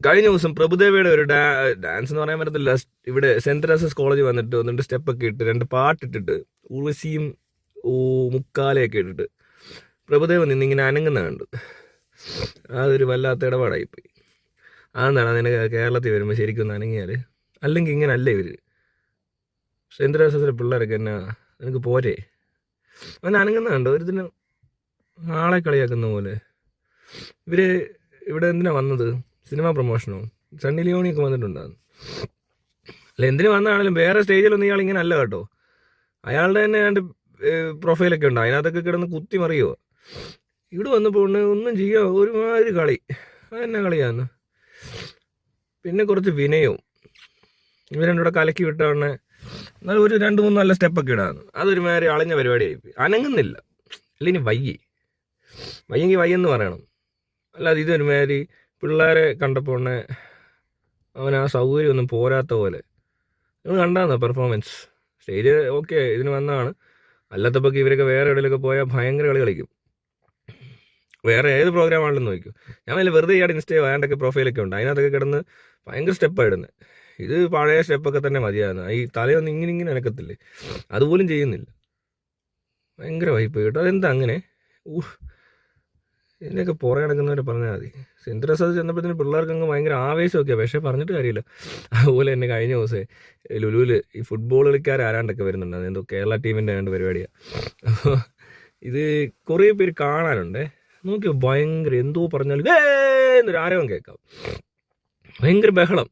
കഴിഞ്ഞ ദിവസം പ്രഭുദേവയുടെ ഒരു ഡാൻസ് എന്ന് പറയാൻ പറ്റത്തില്ല, ഇവിടെ സെന്റ് തെരേസസ് കോളേജ് വന്നിട്ട് 2 സ്റ്റെപ്പൊക്കെ ഇട്ട് 2 പാട്ടിട്ടിട്ട് ഉർവശിയും മുക്കാലയൊക്കെ ഇട്ടിട്ട് പ്രഭുദേവ നിന്നിങ്ങനെ അനങ്ങുന്ന കണ്ട്. അതൊരു വല്ലാത്ത ഇടപാടായിപ്പോയി. അതെന്താണ് അതിന് കേരളത്തിൽ വരുമ്പോൾ ശരിക്കും ഒന്ന് അനങ്ങിയാൽ, അല്ലെങ്കിൽ ഇങ്ങനെ അല്ലേ ഇവർ സെന്റ് തെരേസസിലെ പിള്ളേരൊക്കെ എന്നാ എനിക്ക് പോരെ. അവൻ അനങ്ങുന്ന കണ്ടോ, ഒരു ഇതിന് ആളെ കളിയാക്കുന്ന പോലെ. ഇവർ ഇവിടെ എന്തിനാ വന്നത്? സിനിമ പ്രൊമോഷനോ? സണ്ണി ലിയോണിയൊക്കെ വന്നിട്ടുണ്ടാകുന്നു. അല്ല എന്തിനു വന്നതാണെങ്കിലും വേറെ സ്റ്റേജിലൊന്നും ഇയാൾ ഇങ്ങനെ അല്ല കേട്ടോ. അയാളുടെ തന്നെ രണ്ട് പ്രൊഫൈലൊക്കെ ഉണ്ട്, അതിനകത്തൊക്കെ കിടന്ന് കുത്തി മറിയുമോ. ഇവിടെ വന്നപ്പോൾ ഒന്നും ചെയ്യുക ഒരുമാതിരി കളി. അതെന്നാ കളിയാന്ന്. പിന്നെ കുറച്ച് വിനയവും. ഇവർ രണ്ടുകൂടെ കലക്കി വിട്ടവണ്ണെ എന്നാലും ഒരു 2-3 നല്ല സ്റ്റെപ്പൊക്കെ ഇടാന്ന്. അതൊരുമാതിരി അളഞ്ഞ പരിപാടിയായിപ്പോയി. അനങ്ങുന്നില്ല. അല്ല ഇനി വയ്യെങ്കിൽ വയ്യെന്ന് പറയണം. അല്ലാതെ ഇതൊരുമാതിരി പിള്ളേരെ കണ്ടപ്പോൾ അവൻ ആ സൗകര്യമൊന്നും പോരാത്ത പോലെ. നിങ്ങൾ കണ്ടാന്നോ പെർഫോമൻസ്? സ്റ്റേജ് ഓക്കെ ഇതിന് വന്നതാണ്. അല്ലാത്തപ്പോൾ ഇവരൊക്കെ വേറെ എവിടെയൊക്കെ പോയാൽ ഭയങ്കര കളി കളിക്കും. വേറെ ഏത് പ്രോഗ്രാം ആണെന്ന് നോക്കും. ഞാൻ വലിയ വെറുതെ ഇയാൾ ഇൻസ്റ്റയോ വേണ്ടൊക്കെ പ്രൊഫൈലൊക്കെ ഉണ്ട്, അതിനകത്തൊക്കെ കിടന്ന് ഭയങ്കര സ്റ്റെപ്പാണ് ഇടുന്നത്. ഇത് പഴയ സ്റ്റെപ്പൊക്കെ തന്നെ മതിയായിരുന്നു. ഈ തലയൊന്നും ഇങ്ങനെ അനക്കത്തില്ലേ, അതുപോലും ചെയ്യുന്നില്ല. ഭയങ്കര വൈപ്പ് കേട്ടോ. അതെന്താ അങ്ങനെ? ഇതിനൊക്കെ പുറകെ നടക്കുന്നവരെ പറഞ്ഞാൽ മതി. സെന്റ് തെരേസസ് ചെന്നപ്പോഴത്തേന് പിള്ളേർക്ക് അങ്ങ് ഭയങ്കര ആവേശമൊക്കെയാണ്. പക്ഷേ പറഞ്ഞിട്ട് കാര്യമില്ല. അതുപോലെ തന്നെ കഴിഞ്ഞ ദിവസം ലുലുവിൽ ഈ ഫുട്ബോൾ കളിക്കാരാരാണ്ടൊക്കെ വരുന്നുണ്ട്. എന്തോ കേരള ടീമിൻ്റെ ആണ്ട് പരിപാടിയാണ്. അപ്പോൾ ഇത് കുറേ പേര് കാണാനുണ്ട്. നോക്കിയോ, ഭയങ്കര എന്തോ പറഞ്ഞാലും എന്നൊരു ആരവം കേൾക്കാം. ഭയങ്കര ബഹളം.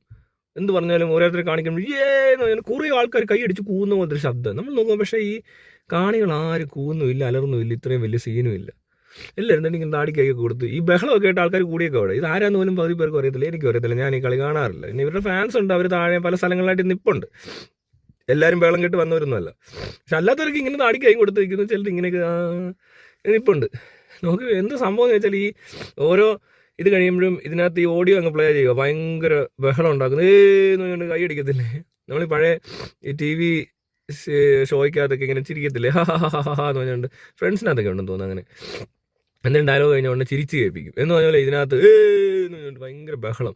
എന്ത് പറഞ്ഞാലും ഓരോരുത്തരെ കാണിക്കുമ്പോൾ എന്ന് പറഞ്ഞാൽ കുറേ ആൾക്കാർ കൈയടിച്ച് കൂവുന്ന പോലത്തെ ഒരു ശബ്ദം നമ്മൾ നോക്കുമ്പോൾ. പക്ഷേ ഈ കാണികൾ ആരും കൂവുന്നുമില്ല, അലർന്നുമില്ല, ഇത്രയും വലിയ സീനും ഇല്ല. എല്ലാവരും തന്നെ ഇങ്ങനെ താടി കൈയൊക്കെ കൊടുത്ത് ഈ ബഹളമൊക്കെ ആയിട്ട് ആൾക്കാർ കൂടിയൊക്കെ അവിടെ. ഇത് ആരാന്ന് പോലും പകുതി പേർക്ക് അറിയത്തില്ല, എനിക്കും അറിയത്തില്ല. ഞാൻ ഈ കളി കാണാറില്ല. പിന്നെ ഇവരുടെ ഫാൻസ് ഉണ്ട്, അവർ താഴെ പല സ്ഥലങ്ങളിലായിട്ട് നിപ്പുണ്ട്. എല്ലാവരും ബഹളം കേട്ട് വന്നവരൊന്നുമല്ല. പക്ഷെ അല്ലാത്തവർക്ക് ഇങ്ങനെ താടി കൈ കൊടുത്ത് നിൽക്കുന്നു. ചിലർ ഇങ്ങനെയൊക്കെ നിപ്പുണ്ട്. നോക്കി എന്ത് സംഭവം എന്ന് വെച്ചാൽ ഈ ഓരോ ഇത് കഴിയുമ്പോഴും ഇതിനകത്ത് ഈ ഓഡിയോ അങ്ങ് പ്ലേ ചെയ്യുക. ഭയങ്കര ബഹളം ഉണ്ടാക്കുന്നു. എന്ന് കൈ അടിക്കത്തില്ലേ? നമ്മൾ പഴയ ഈ TV ഷോയ്ക്കകത്തൊക്കെ ഇങ്ങനെ ചിരിക്കത്തില്ലേ, ഹാ എന്ന് പറഞ്ഞുകൊണ്ട്. ഫ്രണ്ട്സിനകത്തൊക്കെ ഉണ്ടെന്ന് തോന്നുന്നു അങ്ങനെ. എന്തെങ്കിലും ഡയലോഗ് കഴിഞ്ഞുകൊണ്ട് ചിരിച്ച് കേൾപ്പിക്കും എന്ന് പറഞ്ഞാൽ ഇതിനകത്ത് എന്ന് പറഞ്ഞുകൊണ്ട് ഭയങ്കര ബഹളം.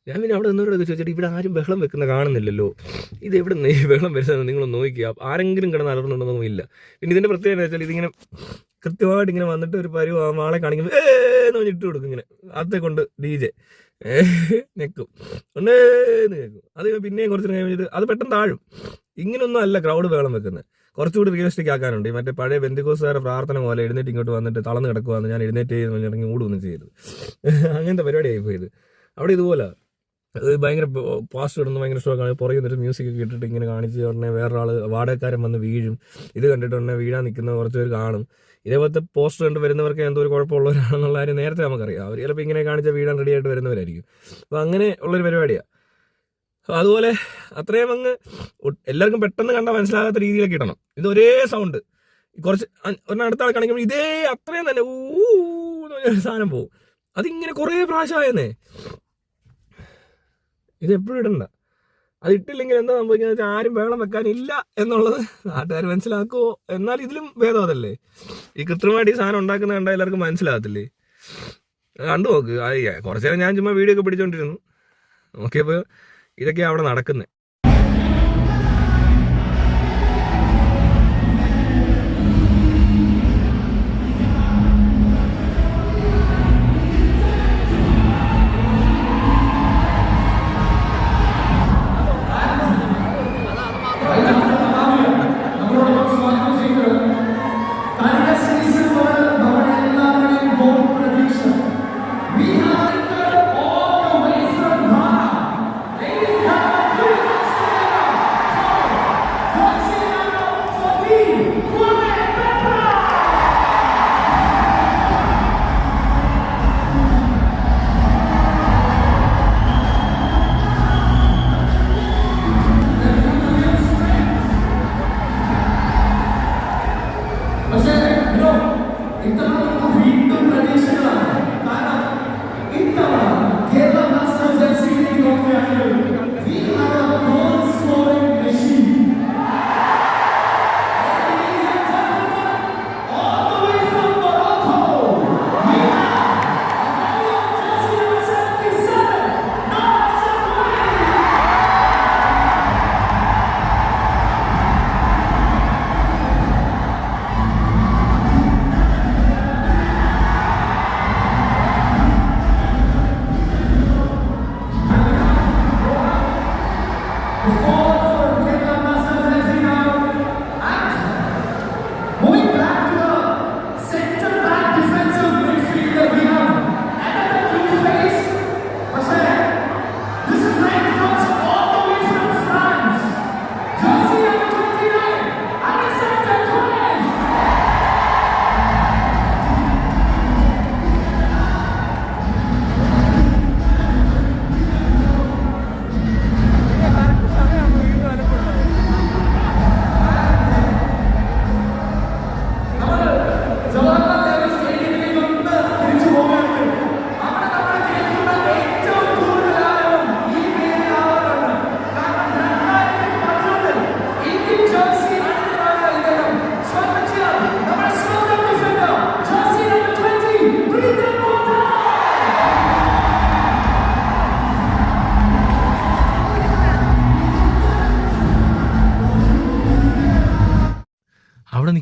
ഞാൻ പിന്നെ അവിടെ നിന്നവരോടൊക്കെ ചോദിച്ചിട്ട് ഇവിടെ ആരും ബഹളം വെക്കുന്ന കാണുന്നില്ലല്ലോ, ഇത് എവിടെ നിന്ന് ഈ ബഹളം വരുന്നത് നിങ്ങളൊന്ന് നോക്കിക്കുക. ആരെങ്കിലും കിടന്ന് അലർന്നുണ്ടെന്നൊന്നും ഇല്ല. പിന്നെ ഇതിൻ്റെ പ്രത്യേകത എന്ന് വെച്ചാൽ ഇതിങ്ങനെ കൃത്യമായിട്ട് ഇങ്ങനെ വന്നിട്ട് ഒരു ആളെ കാണിക്കുമ്പോൾ എന്ന് പറഞ്ഞ് ഇട്ട് കൊടുക്കും. ഇങ്ങനെ അതേ കൊണ്ട് DJ നെക്കും ഒന്നേന്ന് കേൾക്കും. അത് പിന്നെയും കുറച്ച് കഴിഞ്ഞിട്ട് അത് പെട്ടെന്ന് താഴും. ഇങ്ങനൊന്നും അല്ല ക്രൗഡ് ബഹളം വെക്കുന്നത്. കുറച്ചുകൂടി റിയലിസ്റ്റിക് ആക്കാനുണ്ട്. മറ്റേ പഴയ ബെന്തിക്കോസുകാരുടെ പ്രാർത്ഥന പോലെ എഴുന്നേറ്റ് ഇങ്ങോട്ട് വന്നിട്ട് തളർന്ന് കിടക്കുവാന്ന് ഞാൻ എഴുന്നേറ്റ് ഇറങ്ങി ഓടുകയൊന്നും ചെയ്യരുത്. അങ്ങനത്തെ പരിപാടിയായി പോയത്. അവിടെ ഇതുപോലെ ഭയങ്കര പോസ്റ്റ് ഇടുന്നു, ഭയങ്കര ഷോക്കാണ്. പുറകെ നിന്നിട്ട് മ്യൂസിക് ഒക്കെ ഇട്ടിട്ട് ഇങ്ങനെ കാണിച്ച് ഉടനെ വേറൊരാൾ വാടകക്കാരൻ വന്ന് വീഴും. ഇത് കണ്ടിട്ട് ഉടനെ വീഴാൻ നിൽക്കുന്ന കുറച്ച് പേര് കാണും. ഇതേപോലത്തെ പോസ്റ്റർ കണ്ട് വരുന്നവർക്ക് എന്തോ ഒരു കുഴപ്പമുള്ളവരാണെന്നുള്ള കാര്യം നേരത്തെ നമുക്കറിയാം. അവർ ചിലപ്പോൾ ഇങ്ങനെ കാണിച്ച വീഴാൻ റെഡി ആയിട്ട് വരുന്നവരായിരിക്കും. അപ്പോൾ അങ്ങനെ ഉള്ളൊരു പരിപാടിയാണ്. അതുപോലെ അത്രയും അങ്ങ് എല്ലാവർക്കും പെട്ടെന്ന് കണ്ടാൽ മനസ്സിലാകാത്ത രീതിയിലൊക്കെ ഇടണം. ഇത് ഒരേ സൗണ്ട് കുറച്ച് അടുത്ത ആൾ കാണിക്കുമ്പോൾ ഇതേ അത്രയും തന്നെ എന്ന് പറഞ്ഞ സാധനം പോകും. അതിങ്ങനെ കുറേ പ്രാവശ്യമായെന്നേ. ഇതെപ്പോഴും ഇടണ്ട. അത് ഇട്ടില്ലെങ്കിൽ എന്താ സംഭവിക്കുന്നത് വെച്ചാൽ ആരും ബഹളം വെക്കാനില്ല എന്നുള്ളത് നാട്ടുകാർ മനസ്സിലാക്കുമോ. എന്നാൽ ഇതിലും ഭേദം അതല്ലേ. ഈ കൃത്രിമമായിട്ട് ഈ സാധനം ഉണ്ടാക്കുന്ന കണ്ടാൽ എല്ലാവർക്കും മനസ്സിലാകത്തില്ലേ. കണ്ടു നോക്ക്. കുറച്ച് നേരം ഞാൻ ചുമ്മാ വീഡിയോ ഒക്കെ പിടിച്ചോണ്ടിരുന്നു. നോക്കിയപ്പോൾ ഇതൊക്കെയാണ് അവിടെ നടക്കുന്നത്. We have all the way from Ghana. Ladies and gentlemen,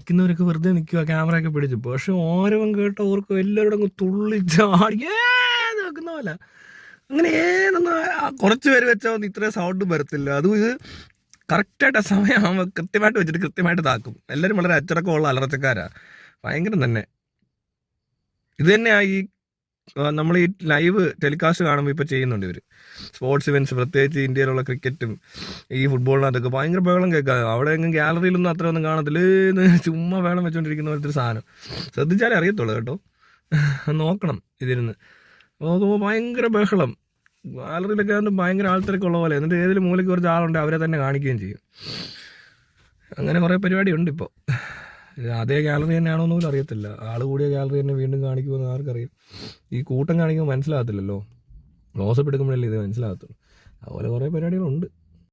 നിൽക്കുന്നവരൊക്കെ വെറുതെ നിൽക്കുക ക്യാമറയൊക്കെ പിടിച്ചു. പക്ഷെ ഓരവൻ കേട്ട ഓർക്കും എല്ലാവരും അങ്ങ് തുള്ളിച്ചാടി നോക്കുന്ന പോലെ. അങ്ങനെ ഏതൊന്നും കുറച്ച് പേര് വെച്ചാൽ ഇത്രയും സൗണ്ട് വരത്തില്ല. അതും ഇത് കറക്റ്റായിട്ട് ആ സമയമാകുമ്പോൾ കൃത്യമായിട്ട് വെച്ചിട്ട് കൃത്യമായിട്ട് താക്കും. എല്ലാവരും വളരെ അച്ചടക്കമുള്ള അലറച്ചക്കാരാണ്, ഭയങ്കരം തന്നെ. ഇത് തന്നെയാണ് ഈ നമ്മൾ ഈ ലൈവ് ടെലികാസ്റ്റ് കാണുമ്പോൾ ഇപ്പോൾ ചെയ്യുന്നുണ്ട് ഇവർ. സ്പോർട്സ് ഇവൻറ്റ്സ്, പ്രത്യേകിച്ച് ഇന്ത്യയിലുള്ള ക്രിക്കറ്റും ഈ ഫുട്ബോളിനകത്തൊക്കെ ഭയങ്കര ബഹളം കേൾക്കാം. അവിടെ എങ്ങും ഗാലറിയിലൊന്നും അത്ര ഒന്നും കാണത്തില്ല, ചുമ്മാ ബഹളം വെച്ചുകൊണ്ടിരിക്കുന്ന പോലത്തെ ഒരു സാധനം. ശ്രദ്ധിച്ചാലേ അറിയത്തുള്ളൂ കേട്ടോ, നോക്കണം ഇതിരുന്ന്. അപ്പോൾ ഭയങ്കര ബഹളം, ഗാലറിയിലൊക്കെ ആകുമ്പോൾ ഭയങ്കര ആൾത്തിരക്കുള്ള പോലെ. എന്നിട്ട് ഏതെങ്കിലും മൂലയ്ക്ക് കുറച്ച് ആളുണ്ട്, അവരെ തന്നെ കാണിക്കുകയും ചെയ്യും. അങ്ങനെ കുറേ പരിപാടിയുണ്ട് ഇപ്പോൾ. അതേ ഗാലറി തന്നെയാണോ എന്ന് പോലും അറിയത്തില്ല. ആൾ കൂടിയ ഗാലറി തന്നെ വീണ്ടും കാണിക്കുമെന്ന് ആർക്കറിയാം. ഈ കൂട്ടം കാണിക്കുമ്പോൾ മനസ്സിലാകത്തില്ലല്ലോ, ക്ലോസപ്പ് എടുക്കുമ്പോഴല്ലേ ഇത് മനസ്സിലാകത്തുള്ളൂ. അതുപോലെ കുറേ പരിപാടികളുണ്ട്.